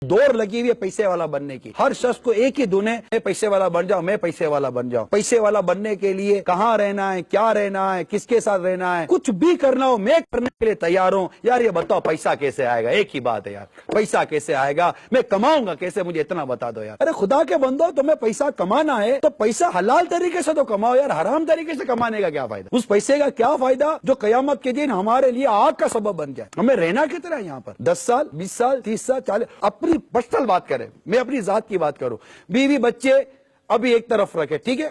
دور لگی ہوئی ہے پیسے والا بننے کی. ہر شخص کو ایک ہی دھن ہے, میں پیسے والا بن جاؤں, میں پیسے والا بن جاؤں. پیسے والا بننے کے لیے کہاں رہنا ہے, کیا رہنا ہے, کس کے ساتھ رہنا ہے, کچھ بھی کرنا ہو میں کرنے کے لیے تیار ہوں. یار یہ بتاؤ پیسہ کیسے آئے گا؟ ایک ہی بات ہے یار, پیسہ کیسے آئے گا, میں کماؤں گا کیسے, مجھے اتنا بتا دو یار. ارے خدا کے بندو, تمہیں پیسہ کمانا ہے تو پیسہ حلال طریقے سے تو کماؤ یار, حرام طریقے سے کمانے کا کیا فائدہ؟ اس پیسے کا کیا فائدہ جو قیامت کے دن ہمارے لیے آگ کا سبب بن جائے. ہمیں رہنا کتنا ہے یہاں پر؟ 10 سال, 20 سال, 30 سال, 40. اپنی پرسنل بات کریں, میں اپنی ذات کی بات کروں. بیوی بچے ابھی ایک طرف رکھے, ٹھیک ہے,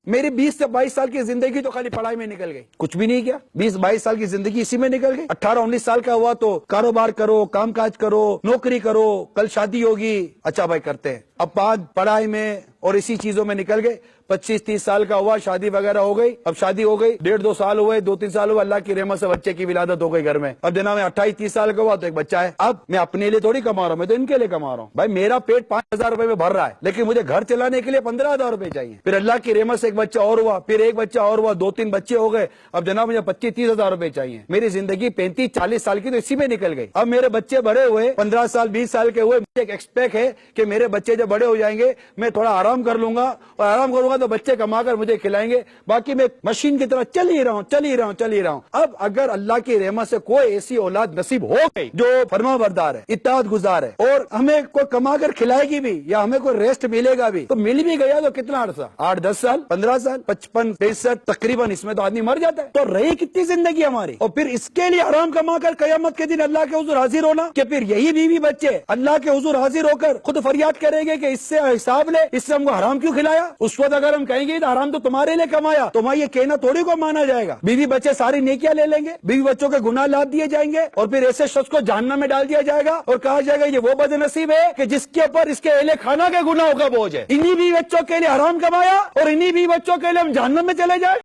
میری 20 سے 22 سال کی زندگی تو خالی پڑھائی میں نکل گئی, کچھ بھی نہیں کیا. 20-22 سال کی زندگی اسی میں نکل گئی. 18-19 سال کا ہوا تو کاروبار کرو, کام کاج کرو, نوکری کرو, کل شادی ہوگی, اچھا بھائی کرتے ہیں. اب بعد پڑھائی میں اور اسی چیزوں میں نکل گئے. 25-30 سال کا ہوا, شادی وغیرہ ہو گئی. اب شادی ہو گئی, 1.5-2 سال ہوئے, 2-3 سال ہوئے, اللہ کی رحمت سے بچے کی ولادت ہو گئی گھر میں. اب جناب میں 28-30 سال کا ہوا تو ایک بچہ ہے. اب میں اپنے لیے تھوڑی کما رہا ہوں, میں تو ان کے لیے کما رہا ہوں. بھائی میرا پیٹ 5,000 روپے میں بھر رہا ہے, لیکن مجھے گھر چلانے کے لیے 15,000 روپے چاہیے. پھر اللہ کی رحمت سے ایک بچہ اور ہوا, پھر ایک بچہ اور ہوا, 2-3 بچے ہو گئے. اب جناب مجھے 25-30 ہزار روپے چاہیے. میری زندگی 35-40 سال کی تو اسی میں نکل گئی. اب میرے بچے بڑے ہوئے, 15 سال 20 سال کے ہوئے, مجھے ایک ایکسپیکٹ ہے کہ میرے بچے جب بڑے ہو جائیں گے میں تھوڑا آرام کر لوں گا, اور آرام کروں گا تو بچے کما کر مجھے کھلائیں گے. باقی میں مشین کی طرح چل ہی رہا ہوں. اب اگر اللہ کی رحمت سے کوئی ایسی اولاد نصیب ہو گئی جو فرما بردار ہے, اطاعت گزار ہے, اور ہمیں کوئی کما کر کھلائے گی بھی, یا ہمیں کوئی ریسٹ ملے گا بھی, تو مل بھی گیا تو کتنا عرصہ, 8-10 سال, 15 سال, 55-65 تقریباً, اس میں تو آدمی مر جاتا ہے. تو رہی کتنی زندگی ہماری, اور پھر اس کے لیے آرام کما کر قیامت کے دن اللہ کے حضور حاضر ہونا, کہ پھر یہی بیوی بچے اللہ کے حضور حاضر ہو کر خود فریاد کریں گے کہ اس سے حساب لے, اس سے ہم کو حرام کیوں کھلایا. اس وقت اگر ہم کہیں گے حرام تو تمہارے لیے کمایا, تمہیں یہ کہنا تھوڑی کو مانا جائے گا. بیوی بچے ساری نیکیاں لے لیں گے, بیوی بچوں کے گناہ لاد دیے جائیں گے, اور پھر ایسے شخص کو جہنم میں ڈال دیا جائے گا, اور کہا جائے گا یہ وہ بد نصیب ہے کہ جس کے اوپر اس کے اہل خانہ کے گناہوں کا بوجھ ہے. انہی بیوی بچوں کے لیے حرام کمایا, اور انہی بیوی بچوں کے لیے ہم جہنم میں چلے جائیں.